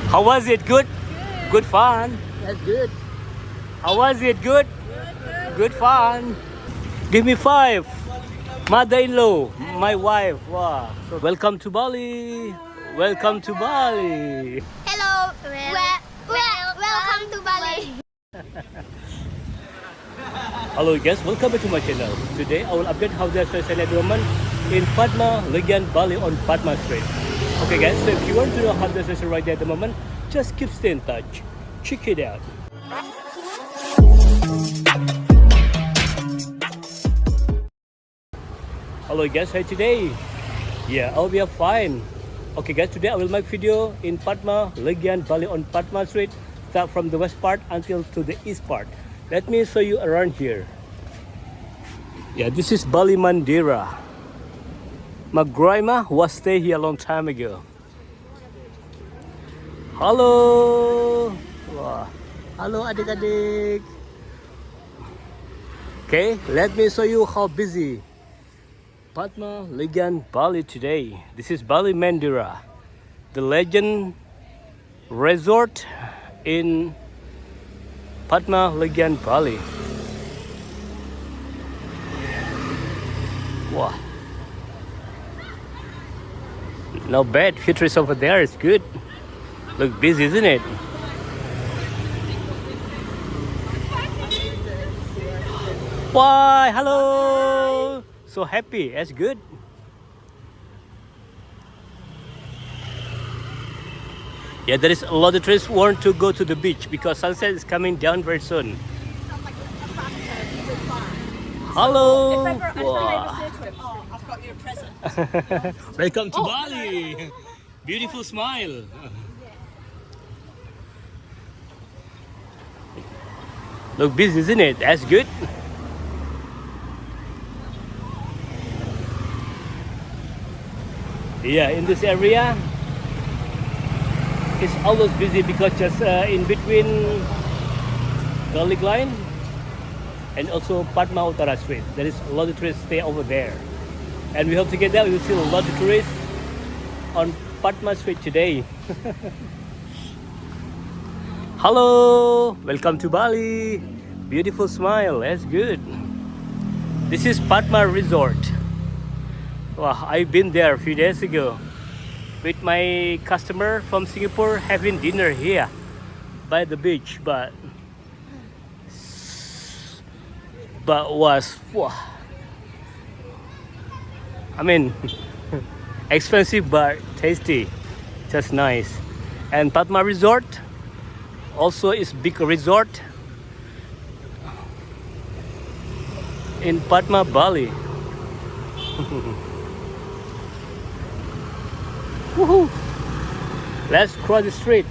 How was it? Good? Good. Good fun? That's good. How was it? Good? Good. Good fun? Give me 5. Mother-in-law, my wife. Wow. So welcome to Bali. Welcome to Bali. Hello, welcome to Bali. Hello guys, welcome back to my channel. Today I will update how the social at the moment in Padma, Legian Bali on Padma Street. Okay guys, so if you want to know how the social right there at the moment, just keep stay in touch. Check it out. Hello guys, how today? Yeah, I will be fine. Okay guys, today I will make video in Padma, Legian Bali on Padma Street. Start from the west part until to the east part. Let me show you around here. Yeah, this is Bali Mandira. My grandma was stay here a long time ago. Hello. Wah. Hello adik-adik. Okay, let me show you how busy Padma Legian Bali today. This is Bali Mandira, the Legian Resort in Padma Legian Bali. Wow. No bad. Future is over there. It's good. Look busy, isn't it? Why? Hello. So happy. That's good. Yeah, there is a lot of tourists want to go to the beach because sunset is coming down very soon. Hello. Wow. I've got you a present. Welcome to Bali. Beautiful smile. Look busy, isn't it? That's good. Yeah, in this area, it's always busy because just in between Garlic Line and also Padma Utara Street, there is a lot of tourists stay over there. And we hope together we will see a lot of tourists on Padma Street today. Hello, welcome to Bali. Beautiful smile, that's good. This is Padma Resort. Wow, I've been there a few days ago with my customer from Singapore having dinner here by the beach, but was wow. I mean expensive but tasty, just nice. And Padma Resort also is big resort in Padma Bali. Woohoo! Let's cross the street.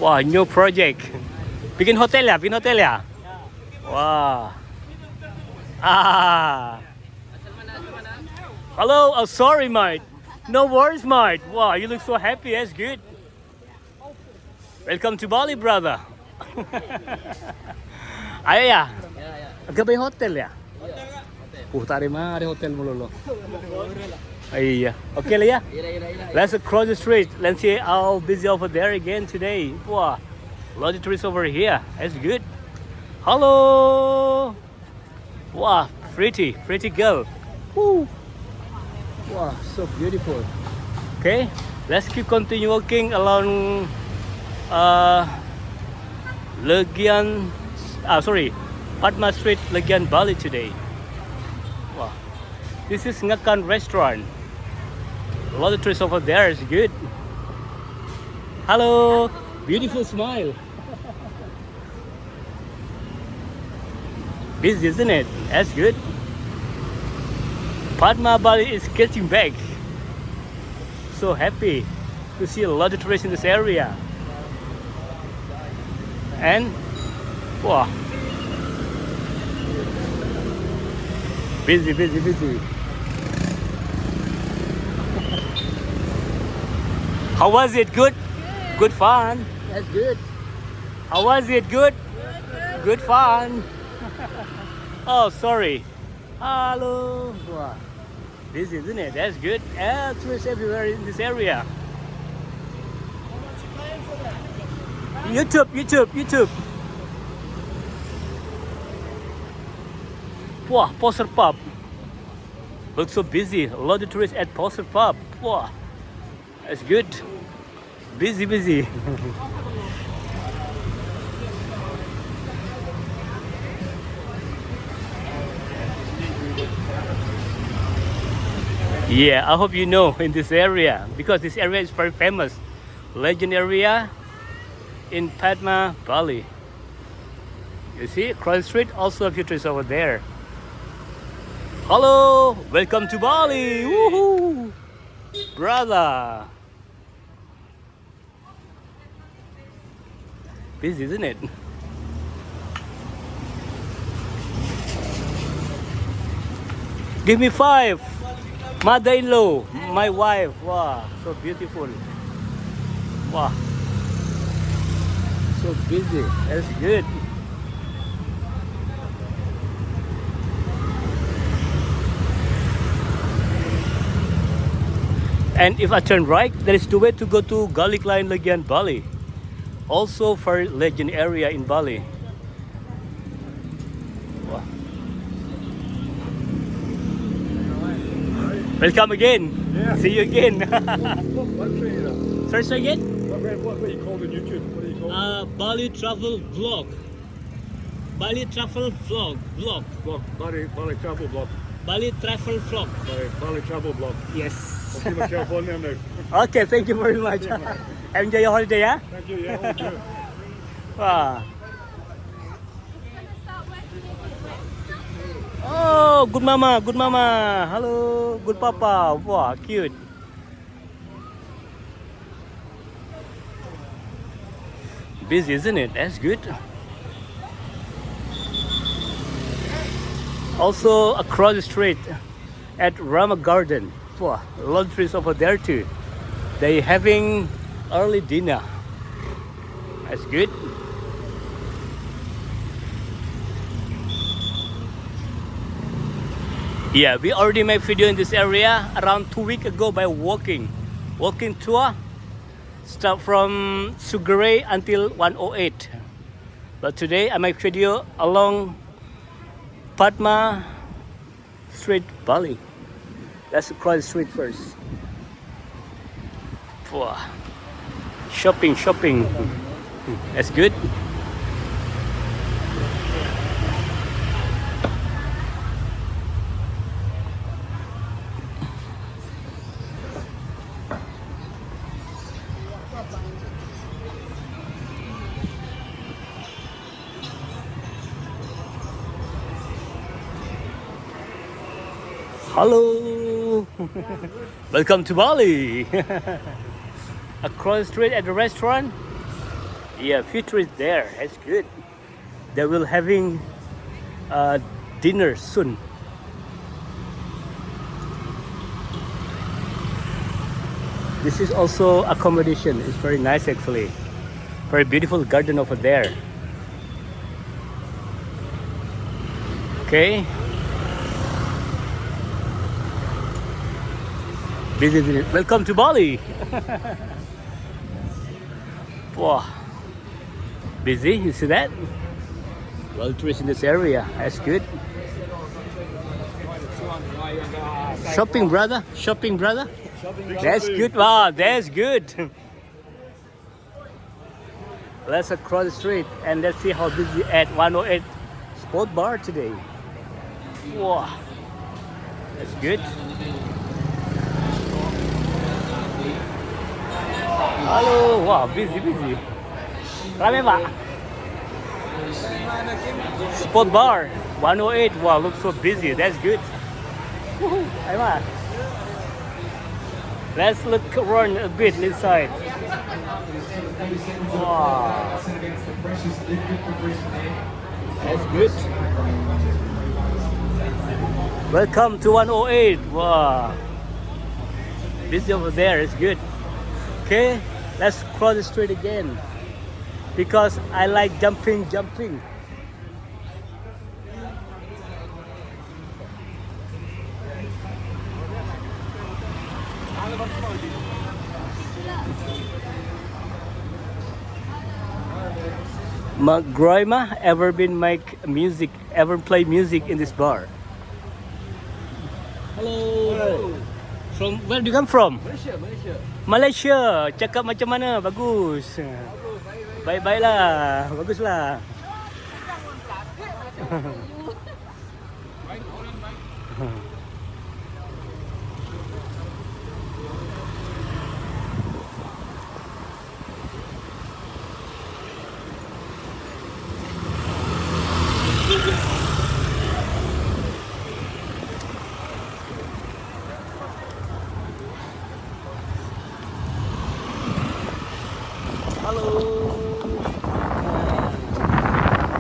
Wow, new project. Bikin hotel ya? Bikin hotel ya? Wow. Ah. Hello. Oh, sorry, mate. No worries, mate. Wow, you look so happy. That's good. Welcome to Bali, brother. Ayo ya? Agak bay hotel ya? Tari mah ada hotel mulu. Iya. Okay lah ya. Let's cross the street. Let's see how busy over there again today. Wow. A lot of tourists over here. That's good. Hello. Wow, pretty girl. Woo. Wow, so beautiful. Okay, let's keep continue walking along Padma Street, Legian Bali today. Wow, this is Ngakan restaurant. A lot of tourists over there. Is good. Hello, beautiful smile. Busy, isn't it? That's good. Padma Bali is getting back. So happy to see a lot of tourists in this area. And wow, busy. How was it? Good? Good fun? That's good. How was it? Good? Good fun? Oh, sorry. Hello. Wow. Busy, isn't it? That's good. Tourists everywhere in this area. YouTube. Wow, Poster Pub. Looks so busy. A lot of tourists at Poster Pub. Wow, that's good. Busy. Yeah, I hope you know in this area because this area is very famous. Legian area in Padma Bali. You see, across the street, also a few trees over there. Hello, welcome to Bali. Woohoo, brother. Busy, isn't it? Give me 5. Mother-in-law, my wife. Wow, so beautiful. Wow, so busy. That's good. And if I turn right, there is 2 ways to go to Garlic Line Legian Bali. Also for Legian area in Bali. Wow. Welcome again. Yeah. See you again. What tree is that? Search again. What do you call it on YouTube? What do you call it? Bali travel vlog. Bali travel vlog. Blog. Bali travel blog. Bali travel vlog. Bali travel blog. Yes. I'll give my cell phone name now. Okay, thank you very much. Enjoy your holiday, yeah? Thank you. Yeah, all good. Wow. Oh, good mama. Hello, good papa. Wow, cute. Busy, isn't it? That's good. Also across the street at Rama Garden. Wow, a lot of trees over there too. They having early dinner. That's good. Yeah, we already made video in this area around 2 weeks ago by walking tour. Start from Sugere until 108. But today I make video along Padma Street, Bali. Let's cross the street first. Wow. Shopping. That's good. Hello, welcome to Bali. Across the street at the restaurant. Yeah, future is there. That's good. They will having dinner soon. This is also accommodation. It's very nice actually. Very beautiful garden over there. Okay. Welcome to Bali. Wow. Busy, you see that? Well, tourists in this area. That's good. Shopping, brother. That's good. Wow, that's good. Let's cross the street and let's see how busy at 108 Sport Bar today. Wow. That's good. Halo, wow, busy. Rame pak? Sport Bar, 108, wow, looks so busy, that's good. Ayo pak. Let's look around a bit inside. Wow. That's good. Welcome to 108, wow. Busy over there, it's good. Okay, let's cross the street again because I like jumping. Grandma ever been make music, ever play music in this bar? Hello. From where do you come from? Malaysia, Malaysia. Malaysia. Cakap macam mana? Bagus. Baik-baiklah. Baguslah.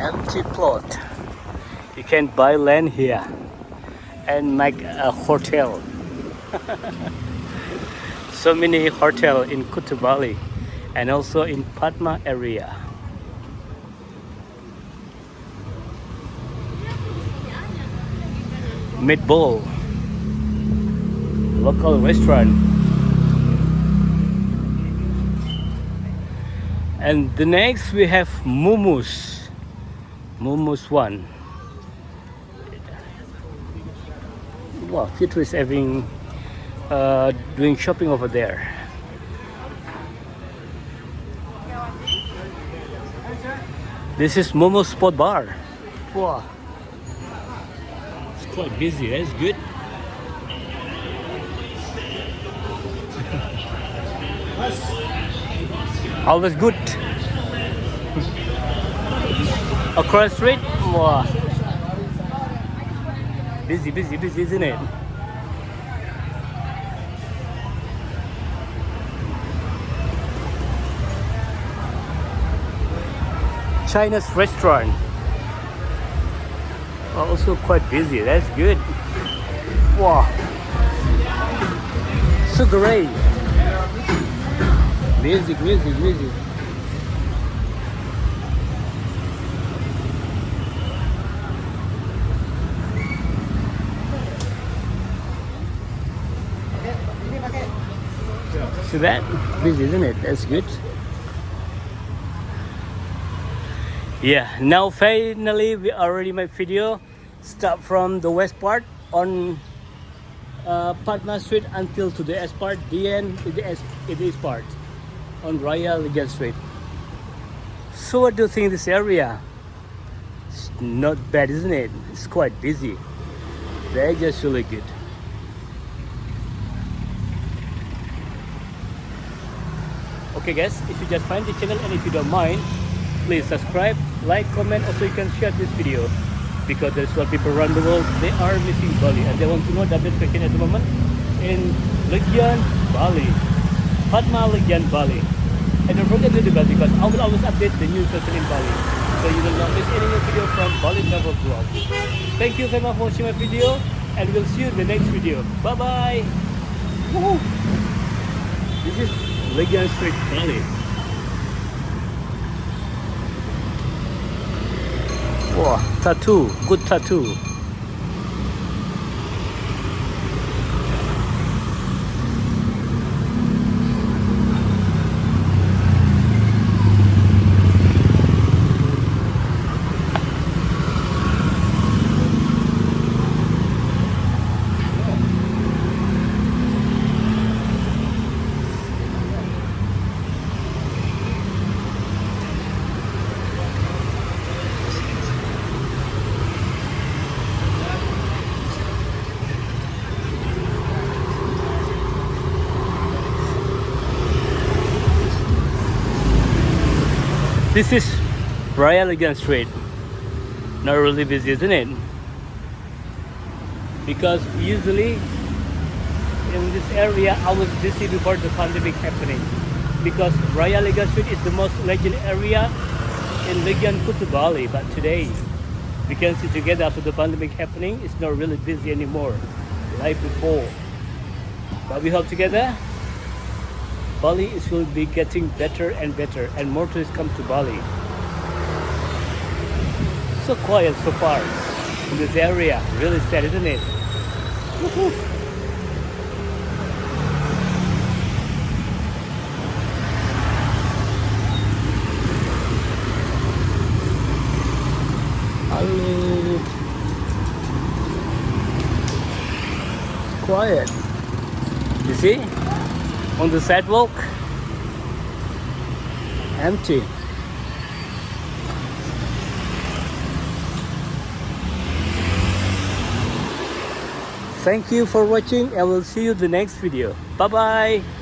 Empty plot. You can buy land here and make a hotel. So many hotel in Kuta Bali and also in Padma area. Meatball, local restaurant. And the next we have Momo's one. Wow, Future is having doing shopping over there. This is Momo's Spot Bar. Wow, it's quite busy. That's good. Always good. Across the street, wow. Busy, isn't it? China's restaurant. Also quite busy. That's good. Wow. So great. Music. See that? Busy, isn't it? That's good. Yeah, now finally we already made video. Start from the west part on Padma Street until to the east part. The end is the east part on Legian Street. So what do you think of this area? It's not bad, isn't it? It's quite busy. They're just really good. Okay guys, if you just find the channel and if you don't mind, please subscribe, like, comment. Also you can share this video because there's a lot of people around the world, they are missing Bali and they want to know the update at the moment in Legian Bali, Padma Legian Bali. And don't forget to do that because I will always update the new person in Bali, so you will not miss any new video from Bali Travel Vlog. Thank you very much for watching my video and we'll see you in the next video. Bye bye. Woohoo. This is Legian Street, Bali. Wow, tattoo, good tattoo. This is Legian Street. Not really busy, isn't it? Because usually in this area I was busy before the pandemic happening. Because Legian Street is the most legend area in Legian Kuta Bali. But today we can see together after the pandemic happening, it's not really busy anymore like before. But we hope together Bali will be getting better and better and more tourists come to Bali. So quiet so far in this area. Really sad, isn't it? Woohoo. quiet. You see? On the sidewalk, empty. Thank you for watching. I will see you the next video. Bye bye.